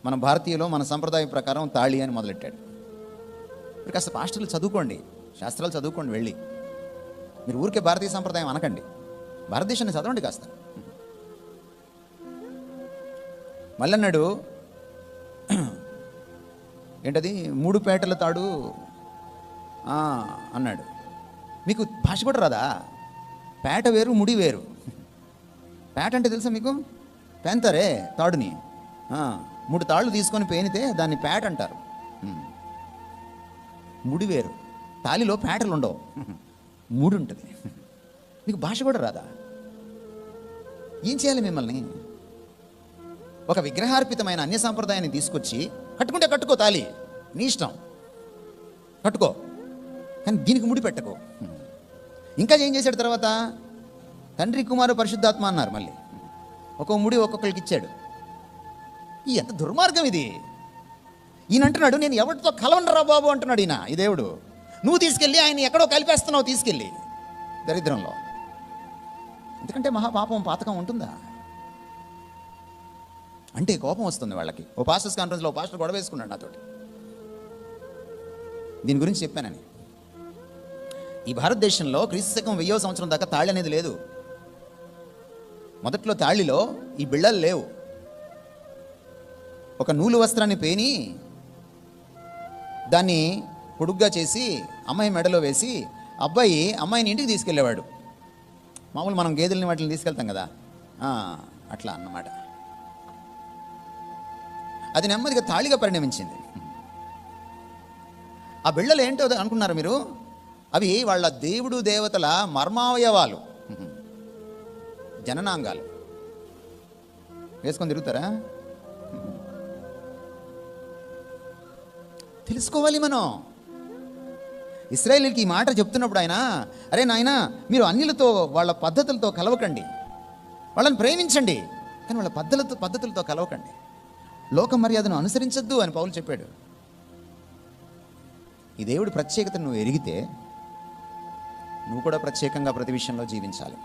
మన భారతీయులో మన సంప్రదాయం ప్రకారం తాళి అని మొదలెట్టాడు. మీరు కాస్త పాస్టర్లు చదువుకోండి, శాస్త్రాలు చదువుకోండి వెళ్ళి. మీరు ఊరికే భారతీయ సంప్రదాయం అనకండి, భారతదేశాన్ని చదవండి కాస్త. మళ్ళీ అన్నాడు, ఏంటది 3 పేటల తాడు అన్నాడు. మీకు భాష కూడా రాదా? పేట వేరు, ముడి వేరు. పేట అంటే తెలుసా మీకు? పేంతారే తాడుని 3 తాళ్ళు తీసుకొని పేనితే దాన్ని పేట అంటారు. ముడి వేరు. తాలిలో పేటలు ఉండవు, ముడి ఉంటుంది. మీకు భాష కూడా రాదా? ఏం చేయాలి మిమ్మల్ని? ఒక విగ్రహార్పితమైన అన్య సాంప్రదాయాన్ని తీసుకొచ్చి కట్టుకుంటే కట్టుకో, తాలి నీ ఇష్టం, కట్టుకో, కానీ దీనికి ముడి పెట్టుకో. ఇంకా ఏం చేశాడు తర్వాత? తండ్రి, కుమారు, పరిశుద్ధాత్మ అన్నారు. మళ్ళీ ఒక్కో ముడి ఒక్కొక్కరికి ఇచ్చాడు. ఈ ఎంత దుర్మార్గం ఇది! ఈయన అంటున్నాడు, నేను ఎవరితో కలవనరా బాబు అంటున్నాడు ఈయన, ఈ దేవుడు. నువ్వు తీసుకెళ్ళి ఆయన ఎక్కడో కలిపేస్తున్నావు, తీసుకెళ్ళి దరిద్రంలో. ఎందుకంటే మహాపాపం పాతకం ఉంటుందా అంటే కోపం వస్తుంది వాళ్ళకి. ఓ పాస్టర్స్ కాన్ఫరెన్స్లో ఓ పాస్టర్ గొడవ వేసుకున్నాడు నాతోటి, దీని గురించి చెప్పానని. ఈ భారతదేశంలో క్రీస్తుశకం 1000వ సంవత్సరం దాకా తాళి అనేది లేదు. మొదట్లో తాళిలో ఈ బిళ్ళలు లేవు. ఒక నూలు వస్త్రాన్ని పేని దాన్ని పొడుగ్గా చేసి అమ్మాయి మెడలో వేసి అబ్బాయి అమ్మాయిని ఇంటికి తీసుకెళ్ళేవాడు. మామూలు మనం గేదెలని వాటిని తీసుకెళ్తాం కదా, అట్లా అన్నమాట. అది నెమ్మదిగా తాళిగా పరిణమించింది. ఆ బిళ్ళలు ఏంటో అనుకున్నారు మీరు? అవి వాళ్ళ దేవుడు దేవతల మర్మావయవాలు, జననాంగాలు. వేసుకొని తిరుగుతారా? తెలుసుకోవాలి మనం. ఇశ్రాయేలీయులకి ఈ మాట చెప్తున్నప్పుడు ఆయన, అరే నాయనా, మీరు అన్యులతో వాళ్ళ పద్ధతులతో కలవకండి, వాళ్ళని ప్రేమించండి, కానీ వాళ్ళ పద్ధతులతో కలవకండి, లోక మర్యాదను అనుసరించద్దు అని పౌలు చెప్పాడు. ఈ దేవుడి ప్రత్యేకతను నువ్వు ఎరిగితే నువ్వు కూడా ప్రత్యేకంగా ప్రతి విషయంలో జీవించాలి.